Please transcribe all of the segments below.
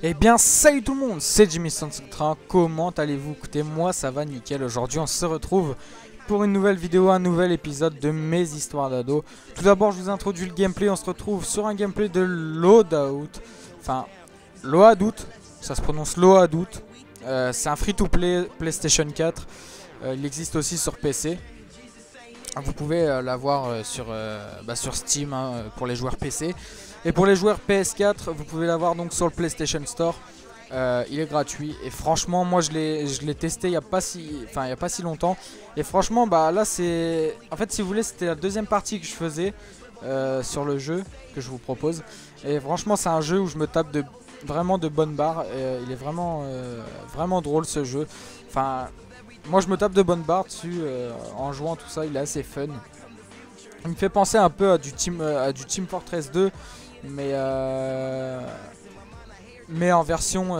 Eh bien salut tout le monde, c'est Jimmy Santra, comment allez-vous? Écoutez, moi ça va nickel. Aujourd'hui on se retrouve pour une nouvelle vidéo, un nouvel épisode de mes histoires d'ado. Tout d'abord je vous introduis le gameplay, on se retrouve sur un gameplay de Loadout. Enfin, Loadout, ça se prononce Loadout. C'est un free-to-play PlayStation 4, il existe aussi sur PC. Vous pouvez l'avoir sur Steam hein, pour les joueurs PC. Et pour les joueurs PS4, vous pouvez l'avoir donc sur le PlayStation Store. Il est gratuit et franchement moi je l'ai testé il n'y a pas si longtemps. Et franchement bah là c'est... En fait si vous voulez c'était la deuxième partie que je faisais sur le jeu que je vous propose. Et franchement c'est un jeu où je me tape vraiment de bonnes barres. Il est vraiment drôle ce jeu. Enfin moi je me tape de bonnes barres dessus en jouant tout ça, il est assez fun. Il me fait penser un peu à du Team Fortress 2. Mais en version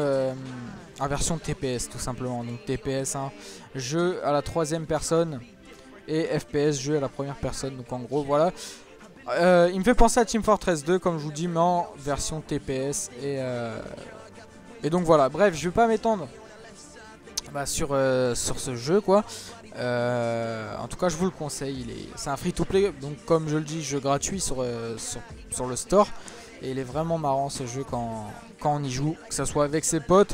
TPS tout simplement. Donc TPS, hein, jeu à la troisième personne, et FPS, jeu à la première personne. Donc en gros voilà, il me fait penser à Team Fortress 2 comme je vous dis, mais en version TPS. Et donc voilà, bref je vais pas m'étendre sur ce jeu quoi. En tout cas je vous le conseille, c'est un free to play, donc comme je le dis, jeu gratuit sur le store. Et il est vraiment marrant ce jeu quand on y joue, que ce soit avec ses potes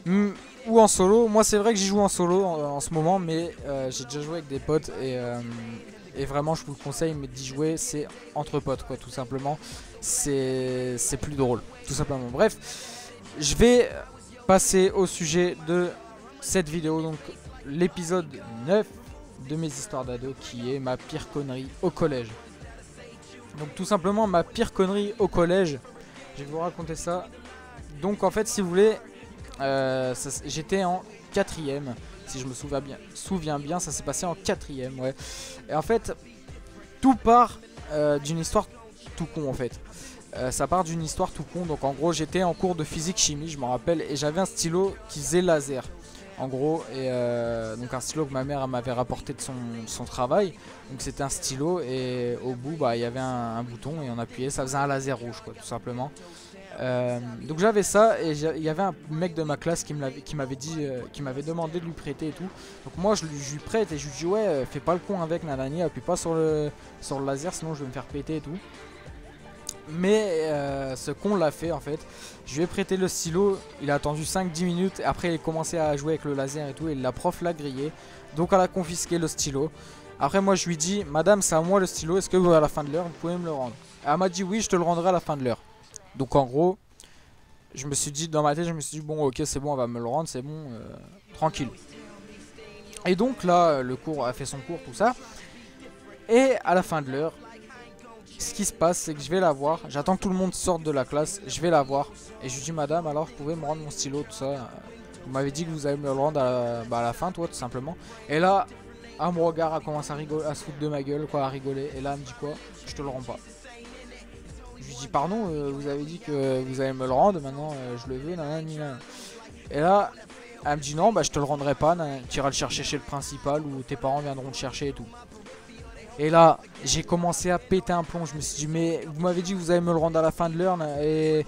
ou en solo. Moi c'est vrai que j'y joue en solo en ce moment, mais j'ai déjà joué avec des potes et vraiment je vous le conseille, mais d'y jouer c'est entre potes quoi, tout simplement. C'est plus drôle, tout simplement. Bref, je vais passer au sujet de cette vidéo, donc l'épisode 9 de mes histoires d'ado, qui est ma pire connerie au collège. Donc tout simplement ma pire connerie au collège, je vais vous raconter ça. Donc en fait si vous voulez, j'étais en 4ème, si je me souviens bien, ça s'est passé en 4ème, ouais. Et en fait, tout part d'une histoire tout con en fait. Ça part d'une histoire tout con, donc en gros j'étais en cours de physique-chimie, je m'en rappelle, et j'avais un stylo qui faisait laser. En gros, et donc un stylo que ma mère m'avait rapporté de son travail. Donc c'était un stylo et au bout bah il y avait un bouton et on appuyait, ça faisait un laser rouge quoi, tout simplement. Donc j'avais ça et il y avait un mec de ma classe qui m'avait demandé de lui prêter et tout. Donc moi je lui prête et je lui dis ouais fais pas le con avec nanani, appuie pas sur le laser sinon je vais me faire péter et tout. Mais ce con l'a fait en fait. Je lui ai prêté le stylo, il a attendu 5-10 minutes. Après il a commencé à jouer avec le laser et tout. Et la prof l'a grillé. Donc elle a confisqué le stylo. Après moi je lui dis madame c'est à moi le stylo, est-ce que à la fin de l'heure vous pouvez me le rendre? Elle m'a dit oui je te le rendrai à la fin de l'heure. Donc en gros je me suis dit dans ma tête, je me suis dit bon ok c'est bon elle va me le rendre, c'est bon, tranquille. Et donc là le cours a fait son cours tout ça. Et à la fin de l'heure, ce qui se passe c'est que je vais la voir, j'attends que tout le monde sorte de la classe, je vais la voir et je lui dis madame alors vous pouvez me rendre mon stylo tout ça, vous m'avez dit que vous allez me le rendre à la fin toi tout simplement. Et là elle me regarde, elle commence à rigoler, à se foutre de ma gueule quoi, à rigoler, et là elle me dit quoi, je te le rends pas. Je lui dis pardon, vous avez dit que vous allez me le rendre, maintenant je le veux, nanani. Et là elle me dit non bah je te le rendrai pas, tu iras le chercher chez le principal ou tes parents viendront te chercher et tout. Et là, j'ai commencé à péter un plomb. Je me suis dit, mais vous m'avez dit que vous allez me le rendre à la fin de l'heure. Et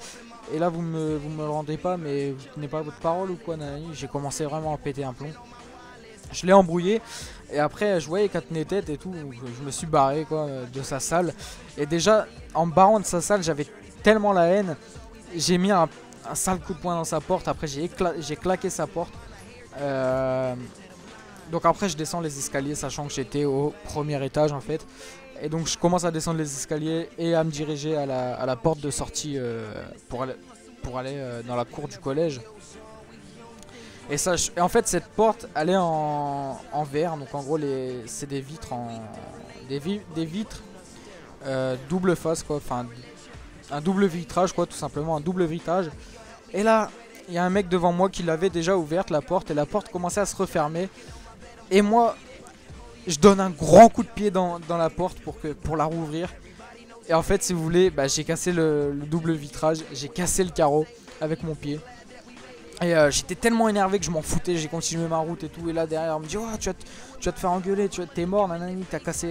là, vous me le rendez pas, mais vous tenez pas votre parole ou quoi. J'ai commencé vraiment à péter un plomb. Je l'ai embrouillé. Et après, je voyais qu'elle tenait tête et tout. Je me suis barré quoi, de sa salle. Et déjà, en me barrant de sa salle, j'avais tellement la haine. J'ai mis un sale coup de poing dans sa porte. Après, j'ai claqué sa porte. Donc après je descends les escaliers sachant que j'étais au premier étage en fait. Et donc je commence à descendre les escaliers et à me diriger à la porte de sortie pour aller dans la cour du collège. Et en fait cette porte elle est en verre, donc en gros c'est des vitres des vitres double face quoi, enfin un double vitrage quoi, tout simplement un double vitrage. Et là il y a un mec devant moi qui l'avait déjà ouverte la porte et la porte commençait à se refermer. Et moi, je donne un grand coup de pied dans la porte pour la rouvrir. Et en fait, si vous voulez, bah, j'ai cassé le double vitrage. J'ai cassé le carreau avec mon pied. Et j'étais tellement énervé que je m'en foutais, j'ai continué ma route et tout. Et là derrière on me dit oh, tu vas te faire engueuler, t'es mort, nanani, t'as cassé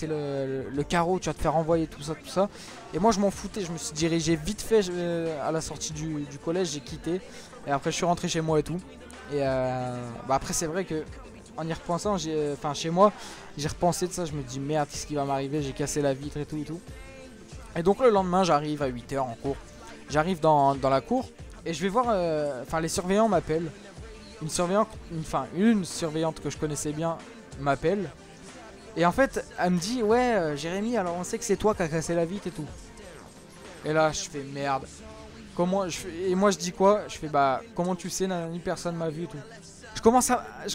le carreau, tu vas te faire renvoyer, tout ça, tout ça. Et moi je m'en foutais, je me suis dirigé vite fait à la sortie du collège, j'ai quitté. Et après je suis rentré chez moi et tout. Et bah après c'est vrai que en y repensant, enfin chez moi, j'ai repensé de ça, je me dis merde, qu'est-ce qui va m'arriver, j'ai cassé la vitre et tout et tout. Et donc le lendemain j'arrive à 8 h en cours, j'arrive dans la cour. Et je vais voir, enfin les surveillants m'appellent. Une surveillante que je connaissais bien m'appelle. Et en fait, elle me dit ouais Jérémy, alors on sait que c'est toi qui as cassé la vitre et tout. Et là je fais merde. Et moi je dis quoi? Je fais bah comment tu sais, ni personne m'a vu et tout. Je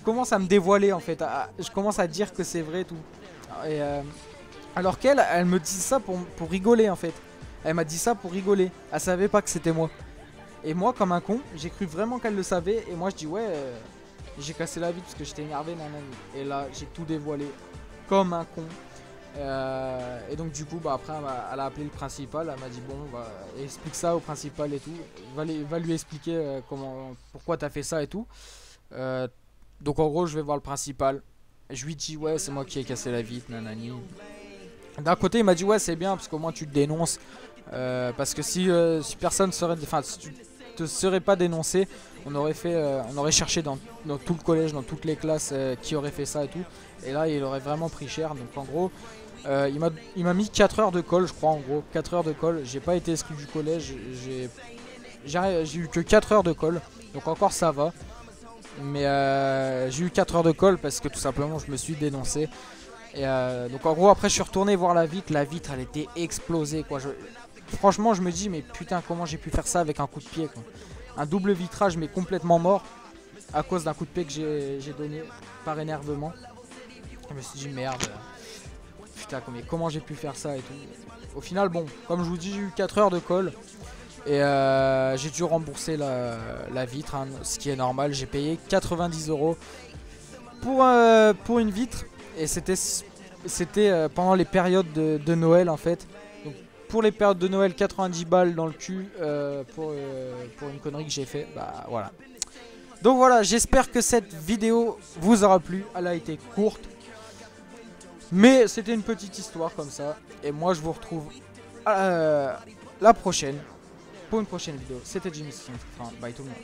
commence à me dévoiler en fait. Je commence à dire que c'est vrai et tout. Et alors elle me dit ça pour rigoler en fait. Elle m'a dit ça pour rigoler. Elle savait pas que c'était moi. Et moi comme un con, j'ai cru vraiment qu'elle le savait. Et moi je dis ouais j'ai cassé la vitre parce que j'étais énervé, nanani. Et là j'ai tout dévoilé comme un con. Et donc du coup bah après elle a appelé le principal. Elle m'a dit bon bah explique ça au principal et tout. Va lui expliquer pourquoi t'as fait ça et tout. Donc en gros je vais voir le principal. Je lui dis ouais c'est moi qui ai cassé la vitre, nanani. D'un côté il m'a dit ouais c'est bien parce qu'au moins tu te dénonces. Parce que si personne serait, enfin si tu te serais pas dénoncé, on aurait cherché dans tout le collège, dans toutes les classes qui aurait fait ça et tout. Et là il aurait vraiment pris cher. Donc en gros il m'a mis 4 heures de colle je crois, en gros 4 heures de colle. J'ai pas été exclu du collège, j'ai eu que 4 heures de colle. Donc encore ça va. Mais j'ai eu 4 heures de colle parce que tout simplement je me suis dénoncé. Et donc en gros après je suis retourné voir la vitre elle était explosée quoi. Franchement je me dis mais putain comment j'ai pu faire ça avec un coup de pied quoi. Un double vitrage mais complètement mort à cause d'un coup de pied que j'ai donné par énervement. Je me suis dit merde, putain comment j'ai pu faire ça et tout. Au final bon comme je vous dis j'ai eu 4 heures de colle. Et j'ai dû rembourser la vitre hein, ce qui est normal. J'ai payé 90 € pour une vitre. Et c'était pendant les périodes de Noël en fait. Donc pour les périodes de Noël 90 balles dans le cul pour une connerie que j'ai fait. Bah voilà. Donc voilà, j'espère que cette vidéo vous aura plu. Elle a été courte, mais c'était une petite histoire comme ça. Et moi je vous retrouve la prochaine pour une prochaine vidéo. C'était Jimmy, bye tout le monde.